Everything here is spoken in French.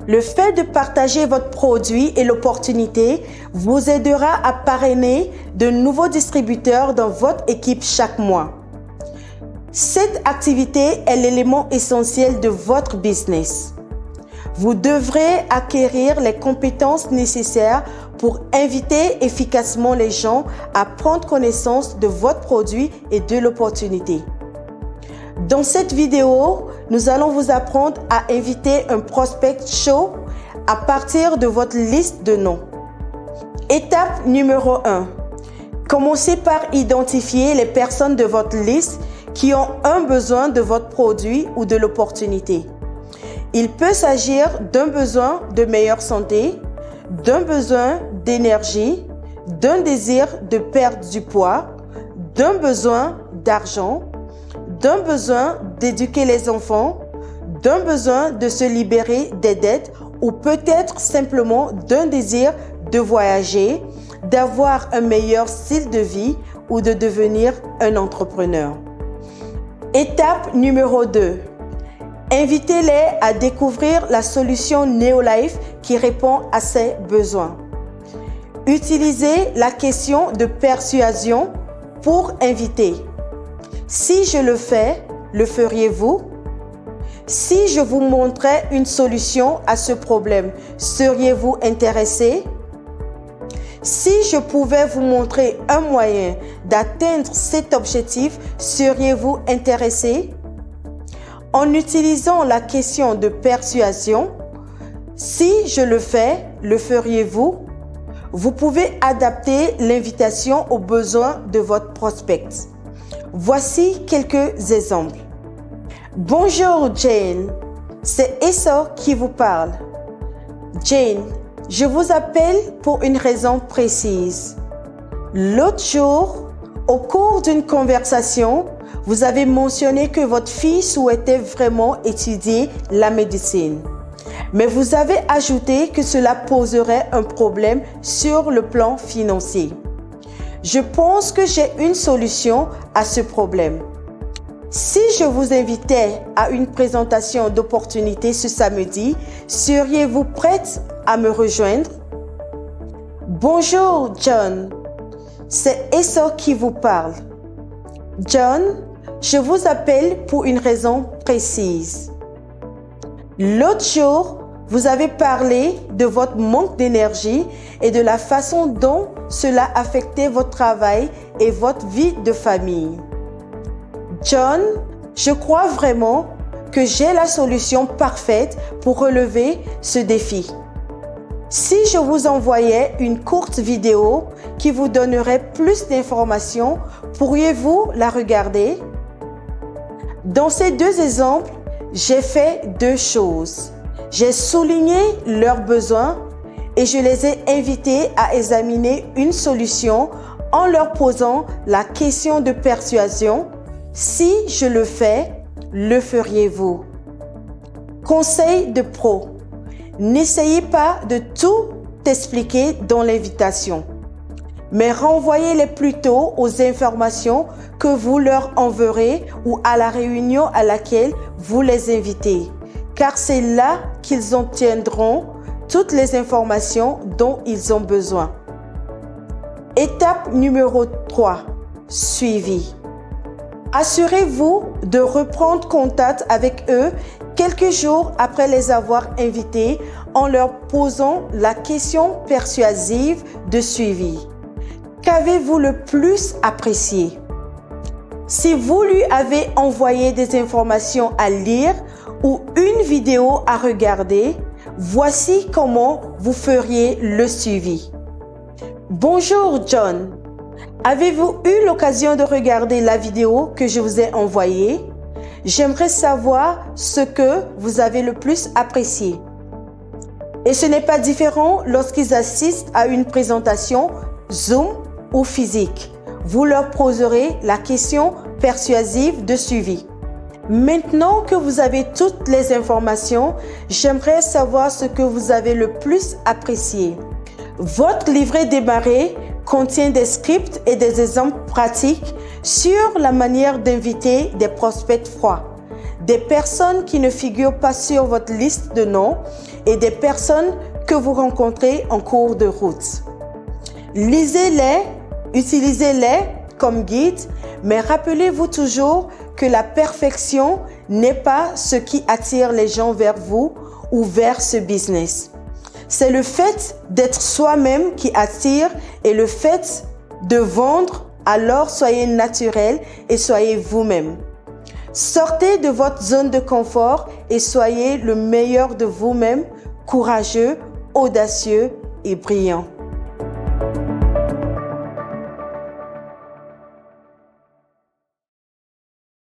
Le fait de partager votre produit et l'opportunité vous aidera à parrainer de nouveaux distributeurs dans votre équipe chaque mois. Cette activité est l'élément essentiel de votre business. Vous devrez acquérir les compétences nécessaires pour inviter efficacement les gens à prendre connaissance de votre produit et de l'opportunité. Dans cette vidéo, nous allons vous apprendre à inviter un prospect chaud à partir de votre liste de noms. Étape numéro 1. Commencez par identifier les personnes de votre liste qui ont un besoin de votre produit ou de l'opportunité. Il peut s'agir d'un besoin de meilleure santé, d'un besoin d'énergie, d'un désir de perdre du poids, d'un besoin d'argent, d'un besoin d'éduquer les enfants, d'un besoin de se libérer des dettes ou peut-être simplement d'un désir de voyager, d'avoir un meilleur style de vie ou de devenir un entrepreneur. Étape numéro 2. Invitez-les à découvrir la solution Neolife qui répond à ces besoins. Utilisez la question de persuasion pour inviter. Si je le fais, le feriez-vous? Si je vous montrais une solution à ce problème, seriez-vous intéressé? Si je pouvais vous montrer un moyen d'atteindre cet objectif, seriez-vous intéressé? En utilisant la question de persuasion, si je le fais, le feriez-vous? Vous pouvez adapter l'invitation aux besoins de votre prospect. Voici quelques exemples. Bonjour Jane, c'est Essa qui vous parle. Jane, je vous appelle pour une raison précise. L'autre jour, au cours d'une conversation, vous avez mentionné que votre fille souhaitait vraiment étudier la médecine. Mais vous avez ajouté que cela poserait un problème sur le plan financier. Je pense que j'ai une solution à ce problème. Si je vous invitais à une présentation d'opportunités ce samedi, seriez-vous prête à me rejoindre? Bonjour John, c'est Essa qui vous parle. John, je vous appelle pour une raison précise. L'autre jour, vous avez parlé de votre manque d'énergie et de la façon dont cela affectait votre travail et votre vie de famille. John, je crois vraiment que j'ai la solution parfaite pour relever ce défi. Si je vous envoyais une courte vidéo qui vous donnerait plus d'informations, pourriez-vous la regarder? Dans ces deux exemples, j'ai fait deux choses. J'ai souligné leurs besoins et je les ai invités à examiner une solution en leur posant la question de persuasion. Si je le fais, le feriez-vous? Conseil de pro. N'essayez pas de tout expliquer dans l'invitation, mais renvoyez-les plutôt aux informations que vous leur enverrez ou à la réunion à laquelle vous les invitez, car c'est là qu'ils obtiendront toutes les informations dont ils ont besoin. Étape numéro 3. Suivi. Assurez-vous de reprendre contact avec eux quelques jours après les avoir invités en leur posant la question persuasive de suivi. Qu'avez-vous le plus apprécié? Si vous lui avez envoyé des informations à lire ou une vidéo à regarder, voici comment vous feriez le suivi. Bonjour John, avez-vous eu l'occasion de regarder la vidéo que je vous ai envoyée? J'aimerais savoir ce que vous avez le plus apprécié. Et ce n'est pas différent lorsqu'ils assistent à une présentation Zoom ou physique. Vous leur poserez la question persuasive de suivi. Maintenant que vous avez toutes les informations, j'aimerais savoir ce que vous avez le plus apprécié. Votre livret démarré contient des scripts et des exemples pratiques sur la manière d'inviter des prospects froids, des personnes qui ne figurent pas sur votre liste de noms et des personnes que vous rencontrez en cours de route. Lisez-les, utilisez-les comme guide, mais rappelez-vous toujours que la perfection n'est pas ce qui attire les gens vers vous ou vers ce business. C'est le fait d'être soi-même qui attire et le fait de vendre, alors soyez naturel et soyez vous-même. Sortez de votre zone de confort et soyez le meilleur de vous-même, courageux, audacieux et brillant.